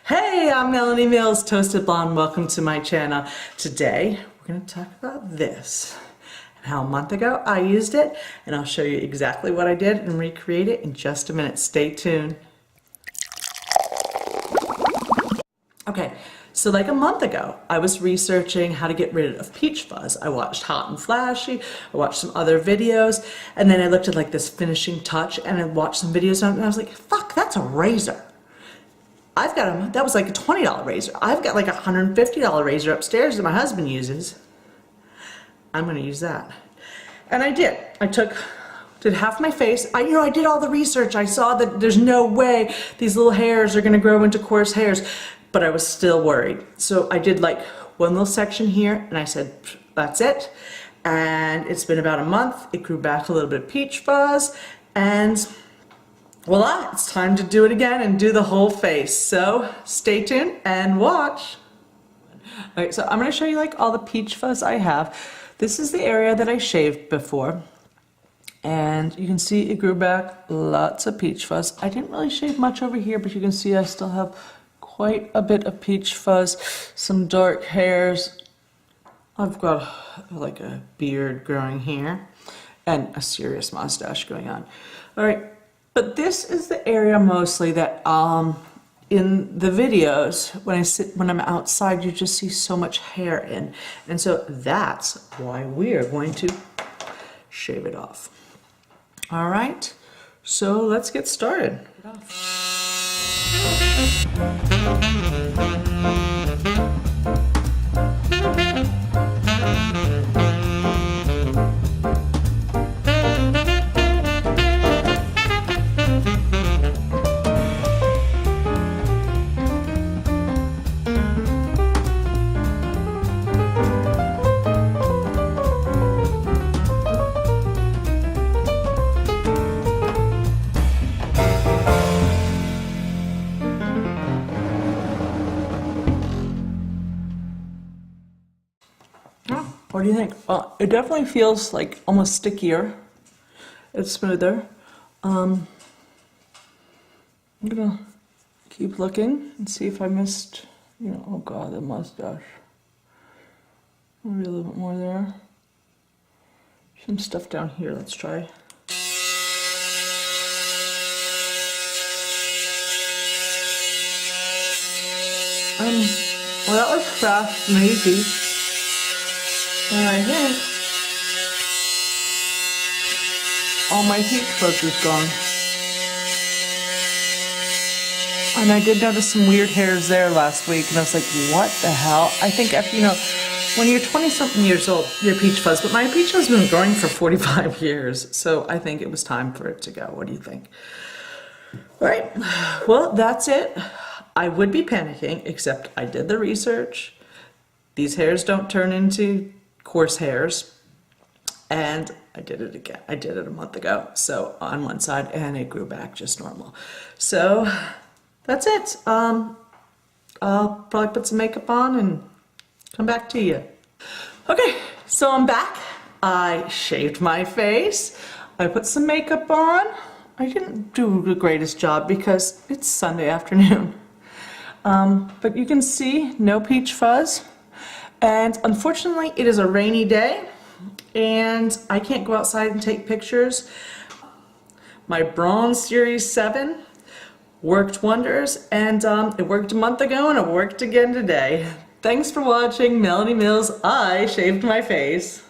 Hey, I'm Melanie Mills, Toasted Blonde. Welcome to my channel. Today, we're going to talk about this and how a month ago I used it, and I'll show you exactly what I did and recreate it in just a minute. Stay tuned. Okay, so like a month ago, I was researching how to get rid of peach fuzz. I watched Hot and Flashy, I watched some other videos, and then I looked at like this finishing touch, and I watched some videos on it, and I was like, fuck, that's a razor. I've got that was like a $20 razor. I've got like a $150 razor upstairs that my husband uses. I'm gonna use that. And I did. I did half my face. I did all the research. I saw that there's no way these little hairs are gonna grow into coarse hairs, but I was still worried. So I did like one little section here, and I said, that's it. And it's been about a month. It grew back a little bit of peach fuzz, and voila, it's time to do it again and do the whole face. So stay tuned and watch. Alright, so I'm going to show you like all the peach fuzz I have. This is the area that I shaved before. And you can see it grew back lots of peach fuzz. I didn't really shave much over here, but you can see I still have quite a bit of peach fuzz, some dark hairs. I've got like a beard growing here and a serious mustache going on. Alright. But this is the area mostly that in the videos, when I'm outside, you just see so much hair in. And so that's why we are going to shave it off. All right, so let's get started. What do you think? Well, it definitely feels like almost stickier. It's smoother. I'm gonna keep looking and see if I missed, oh God, the mustache. Maybe a little bit more there. Some stuff down here, let's try. Well, that was fast and easy. And I think all my peach fuzz is gone. And I did notice some weird hairs there last week, and I was like, what the hell? I think after, when you're 20-something years old, your peach fuzz, but my peach fuzz has been growing for 45 years, so I think it was time for it to go. What do you think? All right, well, that's it. I would be panicking, except I did the research. These hairs don't turn into coarse hairs, and I did it again. I did it a month ago, so on one side, and it grew back just normal. So that's it. I'll probably put some makeup on and come back to you. Okay, so I'm back. I shaved my face. I put some makeup on. I didn't do the greatest job because it's Sunday afternoon. But you can see no peach fuzz. And unfortunately, it is a rainy day, and I can't go outside and take pictures. My Bronze Series 7 worked wonders, and it worked a month ago, and it worked again today. Thanks for watching Melanie Mills. I shaved my face.